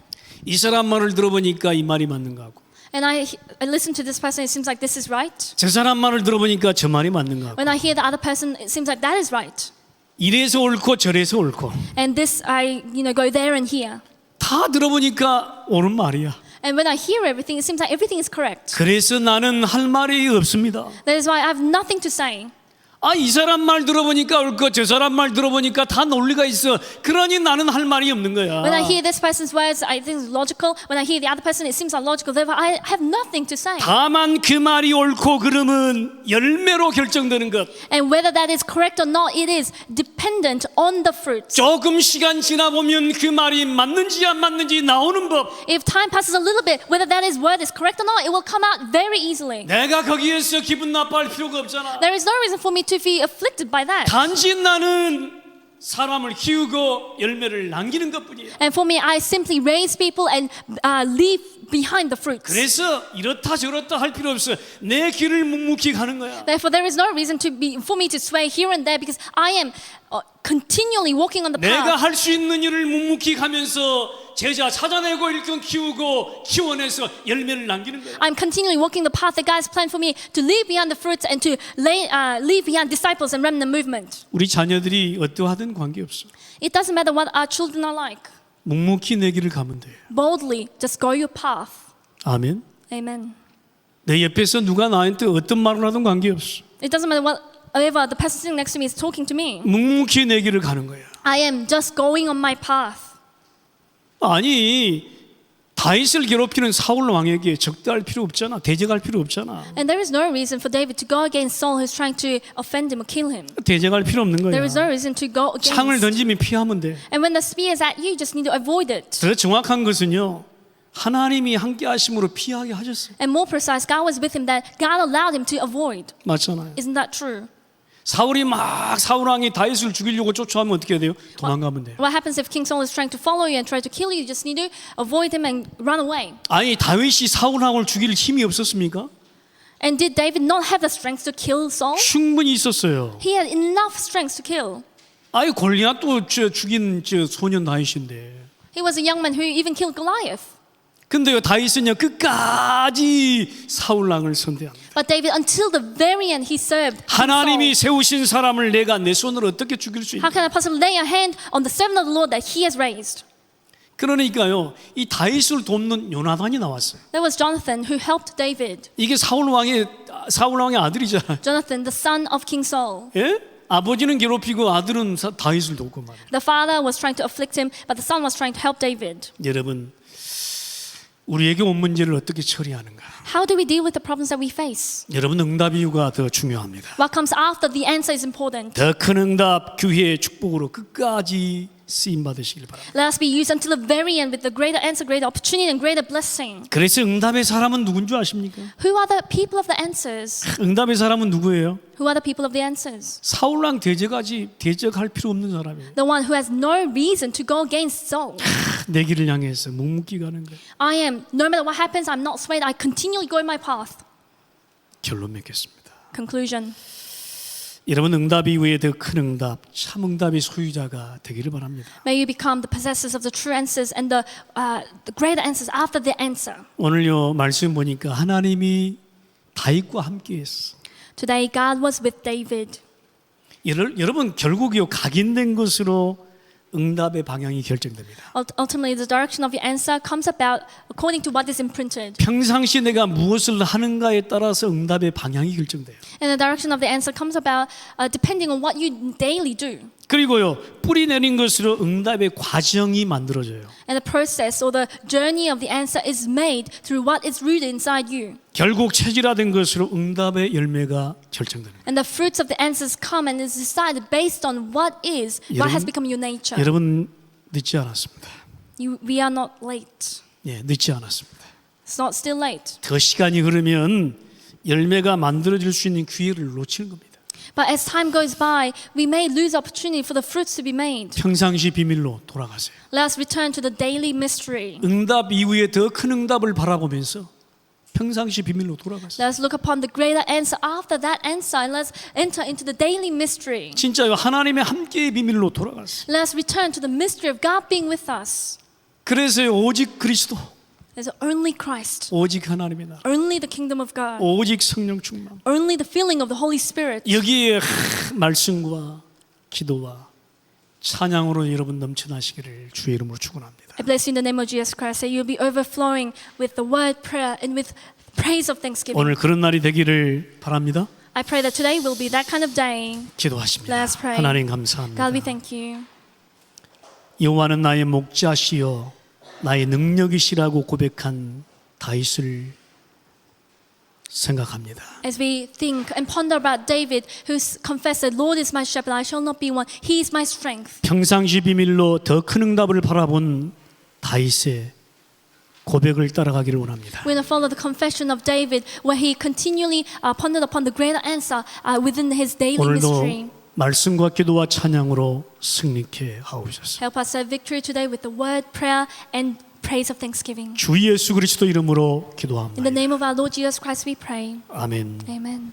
S1: 이 사람 말을 들어보니까 이 말이 맞는 거 같고,
S2: And I listen to this person, it seems like this is right.
S1: 저 사람 말을 들어보니까 저 말이 맞는 거 같고,
S2: When I hear the other person, it seems like that is right.
S1: 이래서 옳고 저래서 옳고,
S2: And this, I go there and here.
S1: 다 들어보니까 옳은 말이야.
S2: And when I hear everything, it seems like everything is correct.
S1: 그래서 나는 할 말이 없습니다.
S2: That is why I have nothing to say.
S1: 이 사람 말 들어보니까 옳고 저 사람 말 들어보니까 다 논리가 있어. 그러니 나는 할 말이 없는 거야.
S2: When I hear this person's words, I think it's logical. When I hear the other person, it seems unlogical. Therefore, I have nothing to say.
S1: 다만 그 말이 옳고 그름은 열매로 결정되는 것.
S2: And whether that is correct or not, it is dependent on the fruit.
S1: 조금 시간 지나 보면 그 말이 맞는지 안 맞는지 나오는 법.
S2: If time passes a little bit, whether that is word is correct or not, it will come out very easily.
S1: 내가 거기에서 기분 나빠할 필요가 없잖아.
S2: There is no reason for me to be afflicted by that.
S1: 단지 나는 사람을 키우고 열매를 남기는 것뿐이야.
S2: And for me, I simply raise people and leave behind the fruits.
S1: 그래서 이렇다 저렇다 할 필요 없어. 내 길을 묵묵히 가는 거야.
S2: Therefore, there is no reason for me to sway here and there because I am continually walking on the
S1: 내가
S2: path.
S1: 할 수 있는 일을 묵묵히 가면서 제자 찾아내고 일꾼 키우고 키워내서 열매를 남기는 거야.
S2: I'm continually walking the path that God has planned for me to leave behind the fruits and to leave behind disciples and remnant movement.
S1: 우리 자녀들이 어떠하든 관계없어.
S2: It doesn't matter what our children are like.
S1: 묵묵히 내 길을 가면 돼.
S2: Boldly, just go your path.
S1: 아멘.
S2: Amen.
S1: 내 옆에서 누가 나한테 어떤 말을 하든 관계없어.
S2: It doesn't matter whatever the person sitting next to me is talking to me.
S1: 묵묵히 내 길을 가는 거야.
S2: I am just going on my path.
S1: 아니 다윗을 괴롭히는 사울 왕에게 적대할 필요 없잖아. 대적할 필요 없잖아.
S2: And there is no reason for David to go against Saul who's trying to offend him or kill him.
S1: 대적할 필요 없는 거야.
S2: There is no reason to go
S1: 창을
S2: against.
S1: 던지면 피하면 돼.
S2: And when the spear is at you, you just need to avoid it.
S1: 더 정확한 것은요. 하나님이 함께 하심으로 피하게 하셨어요.
S2: And more precise, God was with him that God allowed him to avoid.
S1: 맞잖아요.
S2: Isn't that true?
S1: 사울이 막 사울 왕이 다윗을 죽이려고 쫓아오면 어떻게 해야 돼요? 도망가면 돼요.
S2: What happens if King Saul is trying to follow you and try to kill you? You just need to avoid him and run away.
S1: 아니 다윗이 사울 왕을 죽일 힘이 없었습니까?
S2: And did David not have the strength to kill Saul?
S1: 충분히 있었어요.
S2: He had enough strength to kill.
S1: 아니 골리앗도 죽인 소년 다윗인데.
S2: He was a young man who even killed Goliath.
S1: 근데요 다윗은요 끝까지 사울 왕을 선대합니다.
S2: But David, until the very end, he served King
S1: 하나님이
S2: Saul.
S1: 세우신 사람을 내가 내 손으로 어떻게 죽일 수 있냐?
S2: How can I possibly lay a hand on the servant of the Lord that he has raised?
S1: 그러니까요 이 다윗을 돕는 요나단이 나왔어요.
S2: There was Jonathan who helped David.
S1: 이게 사울 왕의 아들이잖아요.
S2: Jonathan, the son of King Saul.
S1: 예? 아버지는 괴롭히고 아들은 다윗을 돕고 말이에요.
S2: The father was trying to afflict him, but the son was trying to help David.
S1: 여러분 우리에게 온 문제를 어떻게 처리하는가?
S2: How do we deal with the problems that we face?
S1: 여러분 응답 이유가 더 중요합니다.
S2: What comes after the answer is important.
S1: 더 큰 응답 교회의 축복으로 끝까지 쓰임 받으시길 바랍니다.
S2: Let us be used until the very end with the greater answer, greater opportunity, and greater blessing.
S1: 그래서 응답의 사람은 누군 줄 아십니까?
S2: Who are the people of the answers?
S1: 응답의 사람은 누구예요?
S2: Who are the people of the answers?
S1: 사울왕 대적할 필요 없는 사람이에요.
S2: The one who has no reason to go against Saul.
S1: 내 길을 향해서 묵묵히 가는 거예요.
S2: I am, no matter what happens, I'm not swayed. I continually go in my path.
S1: 결론 맺겠습니다.
S2: Conclusion.
S1: 여러분 응답 이후에 더 큰 응답, 참 응답의 소유자가 되기를 바랍니다.
S2: May you become the possessors of the true answers and the greater answers after the answer.
S1: 오늘요 말씀 보니까 하나님이 다윗과 함께했어.
S2: Today, God was with David.
S1: 여러분 결국요 각인된 것으로 응답의 방향이 결정됩니다.
S2: Ultimately, the direction of your answer comes about according to what is imprinted.
S1: 평상시 내가 무엇을 하는가에 따라서 응답의 방향이 결정돼요.
S2: And the direction of the answer comes about depending on what you daily do.
S1: 그리고요 뿌리 내린 것으로 응답의 과정이 만들어져요.
S2: And the process or the journey of the answer is made through what is rooted inside you.
S1: 결국 체질화된 것으로 응답의 열매가 결정됩니다.
S2: And the fruits of the answers come and is decided based on what has become your nature.
S1: 여러분 늦지 않았습니다.
S2: We are not late.
S1: 예, 늦지 않았습니다.
S2: It's not still late.
S1: 더 시간이 흐르면 열매가 만들어질 수 있는 기회를 놓치는 겁니다.
S2: But as time goes by, we may lose opportunity for the fruits to be made.
S1: 평상시 비밀로 돌아가세요.
S2: Let us return to the daily mystery.
S1: 응답 이후에 더 큰 응답을 바라보면서 평상시 비밀로 돌아가세요.
S2: Let us look upon the greater answer after that answer and let's enter into the daily mystery.
S1: 진짜요 하나님의 함께의 비밀로 돌아가세요.
S2: Let us return to the mystery of God being with us.
S1: 그래서요 오직 그리스도,
S2: There's only Christ,
S1: 오직 하나님의 나라,
S2: only the kingdom of God,
S1: 오직 성령 충만.
S2: only the filling of the Holy Spirit.
S1: 여기에 말씀과 기도와 찬양으로 여러분 넘쳐나시기를 주의 이름으로 축원합니다.
S2: I bless you in the name of Jesus Christ that you'll be overflowing with the word, prayer, and with praise of thanksgiving.
S1: 오늘 그런 날이 되기를 바랍니다.
S2: I pray that today will be that kind of day.
S1: 기도하십니다.
S2: Let's pray.
S1: 하나님 감사합니다.
S2: God, we thank you.
S1: 여호와는 나의 목자시여 나의 능력이시라고 고백한 다윗을 생각합니다.
S2: As we think and ponder about David, who confessed that Lord is my shepherd, I shall not be one. He is my strength.
S1: 평상시 비밀로 더 큰 응답을 바라본 다윗의 고백을 따라가기를 원합니다.
S2: We're going to follow the confession of David, where he continually pondered upon the greater answer within his daily ministry.
S1: 오늘도 말씀과 기도와 찬양으로 승리케 하옵소서.
S2: Help us have victory today with the word, prayer, and praise of thanksgiving.
S1: 주 예수 그리스도 이름으로
S2: In
S1: 기도합니다.
S2: the name of our Lord Jesus Christ, we pray.
S1: 아멘.
S2: Amen.